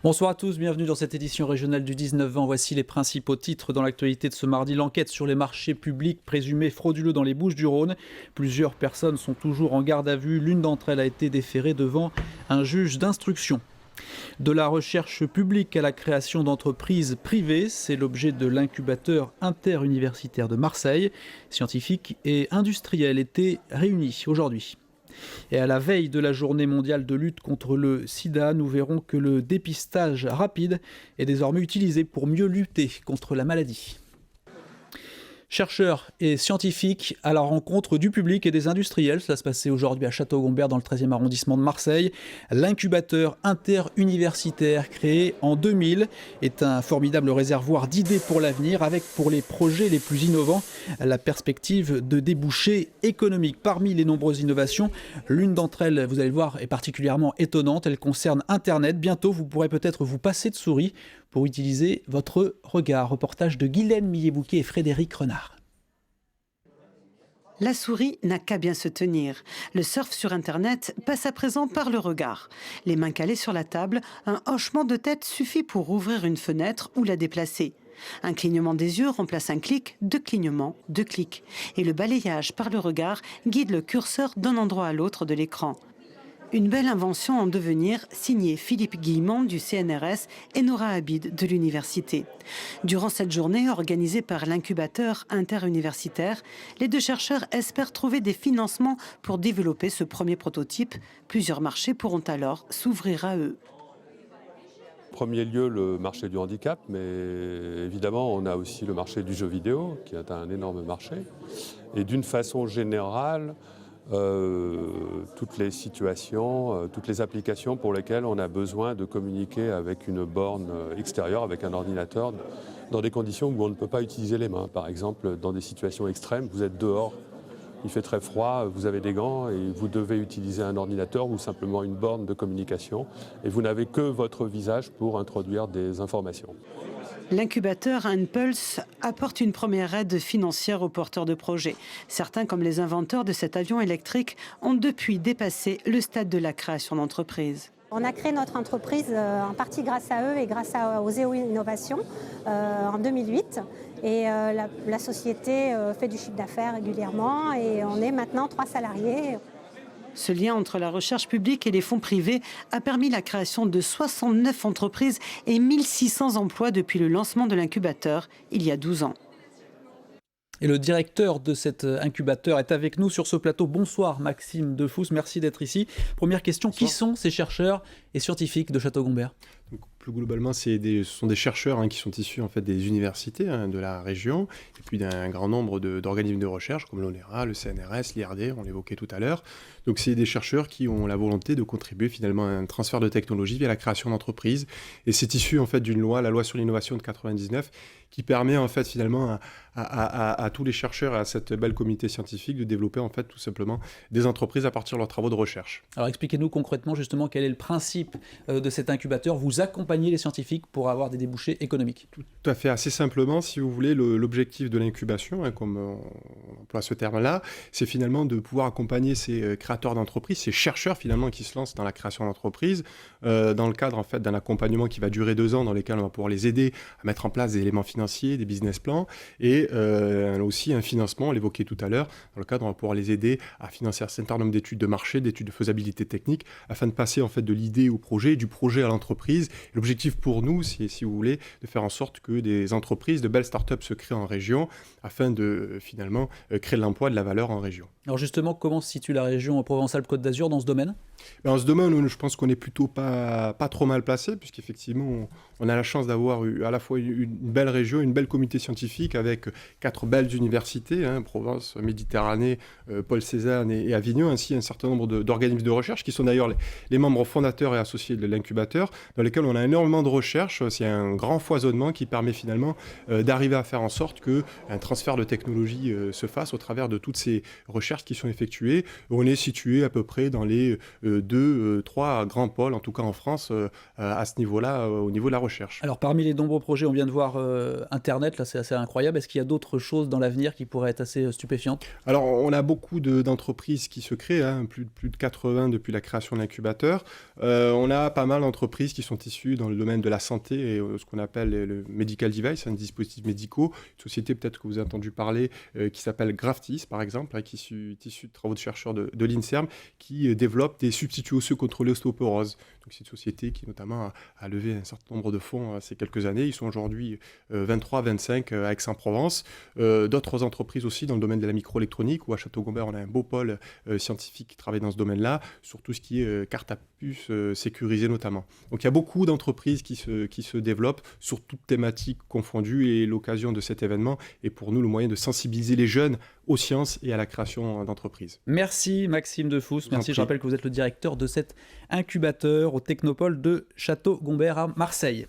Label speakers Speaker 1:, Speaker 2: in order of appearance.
Speaker 1: Bonsoir à tous, bienvenue dans cette édition régionale du 19-20. Voici les principaux titres dans l'actualité de ce mardi. L'enquête sur les marchés publics présumés frauduleux dans les Bouches-du-Rhône. Plusieurs personnes sont toujours en garde à vue. L'une d'entre elles a été déférée devant un juge d'instruction. De la recherche publique à la création d'entreprises privées, c'est l'objet de l'incubateur interuniversitaire de Marseille. Scientifiques et industriels étaient réunis aujourd'hui. Et à la veille de la journée mondiale de lutte contre le sida, nous verrons que le dépistage rapide est désormais utilisé pour mieux lutter contre la maladie. Chercheurs et scientifiques à la rencontre du public et des industriels. Cela se passait aujourd'hui à Château-Gombert dans le 13e arrondissement de Marseille. L'incubateur interuniversitaire créé en 2000 est un formidable réservoir d'idées pour l'avenir avec pour les projets les plus innovants la perspective de débouchés économiques. Parmi les nombreuses innovations, l'une d'entre elles, vous allez le voir, est particulièrement étonnante. Elle concerne Internet. Bientôt, vous pourrez peut-être vous passer de souris pour utiliser votre regard. Reportage de Guylaine Millet-Bouquet et Frédéric Renard.
Speaker 2: La souris n'a qu'à bien se tenir. Le surf sur Internet passe à présent par le regard. Les mains calées sur la table, un hochement de tête suffit pour ouvrir une fenêtre ou la déplacer. Un clignement des yeux remplace un clic, deux clignements, deux clics. Et le balayage par le regard guide le curseur d'un endroit à l'autre de l'écran. Une belle invention en devenir, signée Philippe Guillemont du CNRS et Nora Habib de l'université. Durant cette journée organisée par l'incubateur interuniversitaire, les deux chercheurs espèrent trouver des financements pour développer ce premier prototype. Plusieurs marchés pourront alors s'ouvrir à eux.
Speaker 3: En premier lieu, le marché du handicap, mais évidemment, on a aussi le marché du jeu vidéo, qui est un énorme marché. Et d'une façon générale, toutes les situations, toutes les applications pour lesquelles on a besoin de communiquer avec une borne extérieure, avec un ordinateur, dans des conditions où on ne peut pas utiliser les mains. Par exemple, dans des situations extrêmes, vous êtes dehors, il fait très froid, vous avez des gants et vous devez utiliser un ordinateur ou simplement une borne de communication et vous n'avez que votre visage pour introduire des informations.
Speaker 2: L'incubateur Impulse apporte une première aide financière aux porteurs de projets. Certains, comme les inventeurs de cet avion électrique, ont depuis dépassé le stade de la création d'entreprise.
Speaker 4: On a créé notre entreprise en partie grâce à eux et grâce aux EO Innovation en 2008. Et la société fait du chiffre d'affaires régulièrement et on est maintenant 3 salariés.
Speaker 2: Ce lien entre la recherche publique et les fonds privés a permis la création de 69 entreprises et 1600 emplois depuis le lancement de l'incubateur il y a 12 ans.
Speaker 1: Et le directeur de cet incubateur est avec nous sur ce plateau. Bonsoir Maxime Defous, merci d'être ici. Première question, bonsoir. Qui sont ces chercheurs et scientifiques de Château-Gombert ?
Speaker 5: Donc, plus globalement, ce sont des chercheurs qui sont issus en fait, des universités de la région et puis d'un grand nombre d'organismes de recherche comme l'ONERA, le CNRS, l'IRD, on l'évoquait tout à l'heure. Donc c'est des chercheurs qui ont la volonté de contribuer finalement à un transfert de technologie via la création d'entreprises. Et c'est issu en fait d'une loi, la loi sur l'innovation de 99, qui permet en fait finalement à tous les chercheurs et à cette belle communauté scientifique de développer en fait tout simplement des entreprises à partir de leurs travaux de recherche.
Speaker 1: Alors expliquez-nous concrètement justement quel est le principe de cet incubateur. Vous accompagnez les scientifiques pour avoir des débouchés économiques.
Speaker 5: Tout à fait, assez simplement, si vous voulez, l'objectif de l'incubation, comme on emploie ce terme-là, c'est finalement de pouvoir accompagner ces créateurs d'entreprises, ces chercheurs finalement qui se lancent dans la création d'entreprises, dans le cadre en fait d'un accompagnement qui va durer 2 ans, dans lequel on va pouvoir les aider à mettre en place des éléments financiers, des business plans, et aussi un financement, on l'évoquait tout à l'heure, dans le cadre on va pouvoir les aider à financer un certain nombre d'études de marché, d'études de faisabilité technique, afin de passer en fait de l'idée au projet, du projet à l'entreprise. L'objectif pour nous, c'est, si vous voulez, de faire en sorte que des entreprises, de belles startups se créent en région, afin de finalement créer de l'emploi, de la valeur en région.
Speaker 1: Alors justement, comment se situe la région Provence-Alpes-Côte d'Azur dans ce domaine ?
Speaker 5: En ce domaine, je pense qu'on est plutôt pas trop mal placé, puisqu'effectivement, on a la chance d'avoir à la fois une belle région, une belle communauté scientifique avec 4 belles universités, Provence, Méditerranée, Paul Cézanne et Avignon, ainsi un certain nombre d'organismes de recherche qui sont d'ailleurs les membres fondateurs et associés de l'incubateur, dans lesquels on a énormément de recherche. C'est un grand foisonnement qui permet finalement d'arriver à faire en sorte qu'un transfert de technologie se fasse au travers de toutes ces recherches qui sont effectuées. On est situé à peu près dans les 2-3 grands pôles, en tout cas en France, à ce niveau-là, au niveau de la recherche.
Speaker 1: Alors parmi les nombreux projets, on vient de voir Internet, là c'est assez incroyable. Est-ce qu'il y a d'autres choses dans l'avenir qui pourraient être assez stupéfiantes ?
Speaker 5: Alors on a beaucoup d'entreprises qui se créent, plus de 80 depuis la création de l'incubateur. On a pas mal d'entreprises qui sont issues dans le domaine de la santé et ce qu'on appelle le medical device, un dispositif médicaux. Une société peut-être que vous avez entendu parler qui s'appelle Graftis, par exemple, qui est issue de travaux de chercheurs de l'INSERM, qui développe des substituts osseux contre l'ostéoporose. Donc c'est une société qui notamment a levé un certain nombre de fonds ces quelques années. Ils sont aujourd'hui 23, 25 à Aix-en-Provence. D'autres entreprises aussi dans le domaine de la microélectronique, où à Château-Gombert, on a un beau pôle scientifique qui travaille dans ce domaine-là, sur tout ce qui est carte à puce sécurisée notamment. Donc il y a beaucoup d'entreprises qui se développent sur toutes thématiques confondues, et l'occasion de cet événement est pour nous le moyen de sensibiliser les jeunes aux sciences et à la création d'entreprises.
Speaker 1: Merci Maxime Defous, merci. Je rappelle que vous êtes le directeur de cet incubateur au Technopole de Château-Gombert à Marseille.